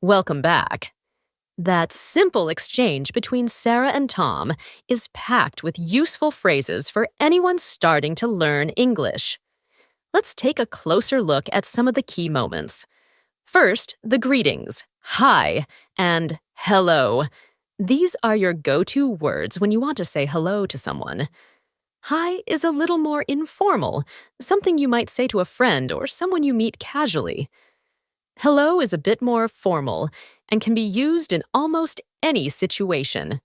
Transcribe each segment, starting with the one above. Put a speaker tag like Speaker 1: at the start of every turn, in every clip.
Speaker 1: Welcome back. That simple exchange between Sarah and Tom is packed with useful phrases for anyone starting to learn English. Let's take a closer look at some of the key moments. First, the greetings, hi, and hello. These are your go-to words when you want to say hello to someone. Hi is a little more informal, something you might say to a friend or someone you meet casually. Hello is a bit more formal and can be used in almost any situation.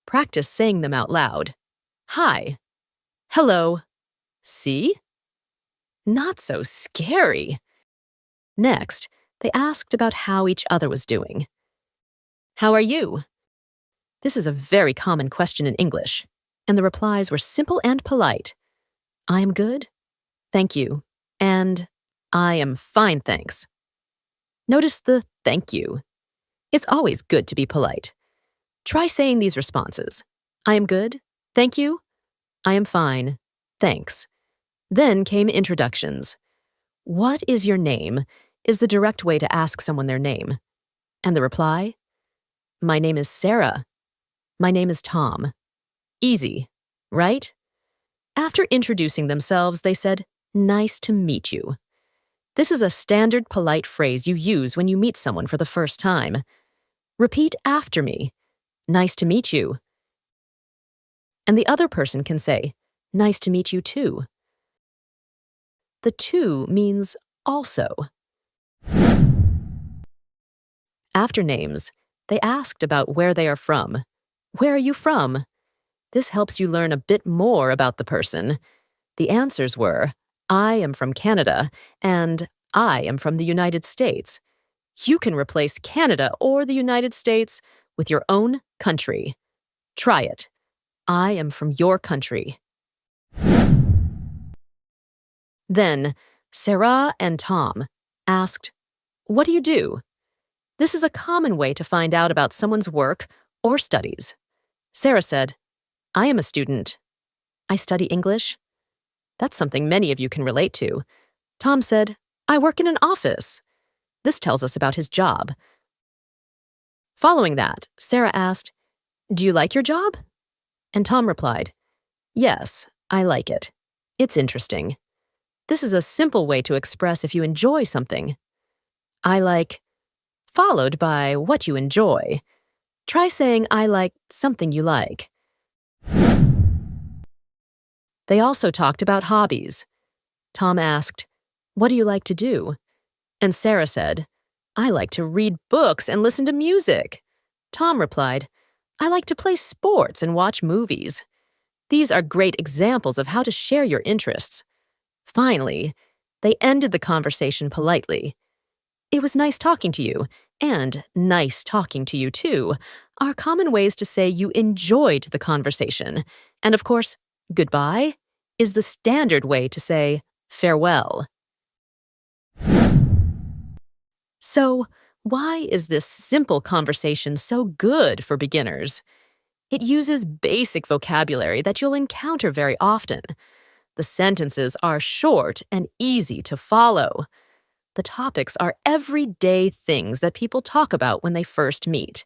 Speaker 1: Practice saying them out loud. Hi. Hello. See? Not so scary. Next, they asked about how each other was doing. How are you? This is a very common question in English, and the replies were simple and polite. I am good, thank you, and I am fine, thanks. Notice the thank you. It's always good to be polite. Try saying these responses. I am good, thank you, I am fine, thanks. Then came introductions. What is your name is the direct way to ask someone their name. And the reply? My name is Sarah. My name is Tom. Easy, right? After introducing themselves, they said, nice to meet you. This is a standard polite phrase you use when you meet someone for the first time. Repeat after me. Nice to meet you. And the other person can say, nice to meet you too. The too means also. After names, they asked about where they are from. Where are you from? This helps you learn a bit more about the person. The answers were, I am from Canada, and I am from the United States. You can replace Canada or the United States with your own country. Try it. I am from your country. Then, Sarah and Tom asked, what do you do? This is a common way to find out about someone's work or studies. Sarah said, I am a student. I study English. That's something many of you can relate to. Tom said, I work in an office. This tells us about his job. Following that, Sarah asked, do you like your job? And Tom replied, yes, I like it. It's interesting. This is a simple way to express if you enjoy something. I like, followed by what you enjoy. Try saying I like something you like. They also talked about hobbies. Tom asked, what do you like to do? And Sarah said, I like to read books and listen to music. Tom replied, I like to play sports and watch movies. These are great examples of how to share your interests. Finally, they ended the conversation politely. It was nice talking to you, and nice talking to you too, are common ways to say you enjoyed the conversation. And of course, goodbye is the standard way to say farewell. So, why is this simple conversation so good for beginners? It uses basic vocabulary that you'll encounter very often. The sentences are short and easy to follow. The topics are everyday things that people talk about when they first meet.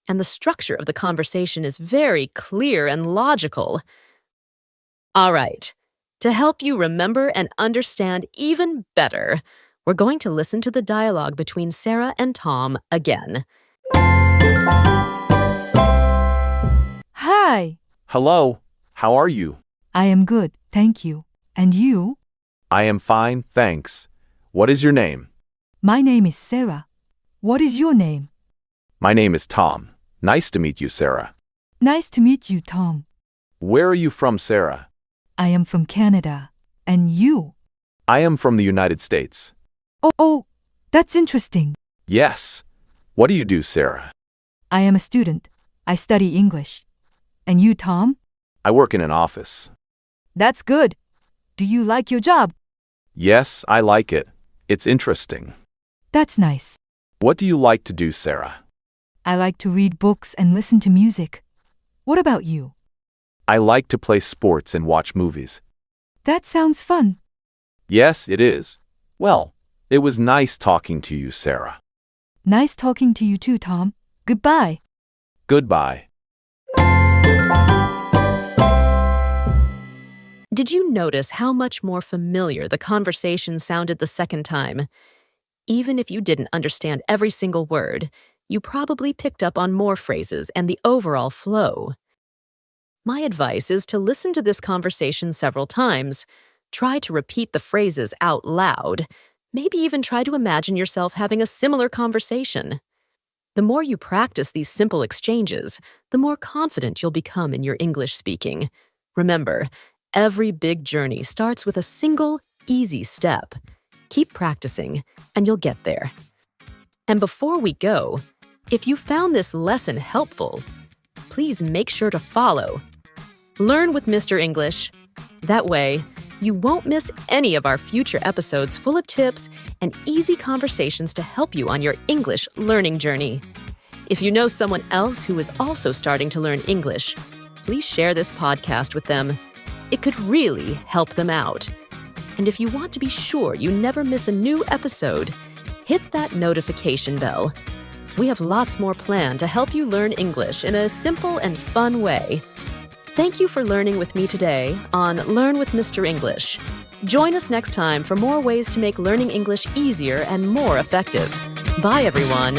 Speaker 1: And the structure of the conversation is very clear and logical. All right, to help you remember and understand even better, we're going to listen to the dialogue between Sarah and Tom again.
Speaker 2: Hi.
Speaker 3: Hello, how are you?
Speaker 2: I am good, thank you. And you?
Speaker 3: I am fine, thanks. What is your name?
Speaker 2: My name is Sarah. What is your name?
Speaker 3: My name is Tom. Nice to meet you, Sarah.
Speaker 2: Nice to meet you, Tom.
Speaker 3: Where are you from, Sarah?
Speaker 2: I am from Canada. And you?
Speaker 3: I am from the United States.
Speaker 2: Oh, that's interesting.
Speaker 3: Yes. What do you do, Sarah?
Speaker 2: I am a student. I study English. And you, Tom?
Speaker 3: I work in an office.
Speaker 2: That's good. Do you like your job?
Speaker 3: Yes, I like it. It's interesting.
Speaker 2: That's nice.
Speaker 3: What do you like to do, Sarah?
Speaker 2: I like to read books and listen to music. What about you?
Speaker 3: I like to play sports and watch movies.
Speaker 2: That sounds fun.
Speaker 3: Yes, it is. Well, it was nice talking to you, Sarah.
Speaker 2: Nice talking to you too, Tom. Goodbye.
Speaker 3: Goodbye.
Speaker 1: Did you notice how much more familiar the conversation sounded the second time? Even if you didn't understand every single word, you probably picked up on more phrases and the overall flow. My advice is to listen to this conversation several times. Try to repeat the phrases out loud. Maybe even try to imagine yourself having a similar conversation. The more you practice these simple exchanges, the more confident you'll become in your English speaking. Remember, every big journey starts with a single, easy step. Keep practicing, and you'll get there. And before we go, if you found this lesson helpful, please make sure to follow. Learn with Mr. English. That way, you won't miss any of our future episodes full of tips and easy conversations to help you on your English learning journey. If you know someone else who is also starting to learn English, please share this podcast with them. It could really help them out. And if you want to be sure you never miss a new episode, hit that notification bell. We have lots more planned to help you learn English in a simple and fun way. Thank you for learning with me today on Learn with Mr. English. Join us next time for more ways to make learning English easier and more effective. Bye, everyone.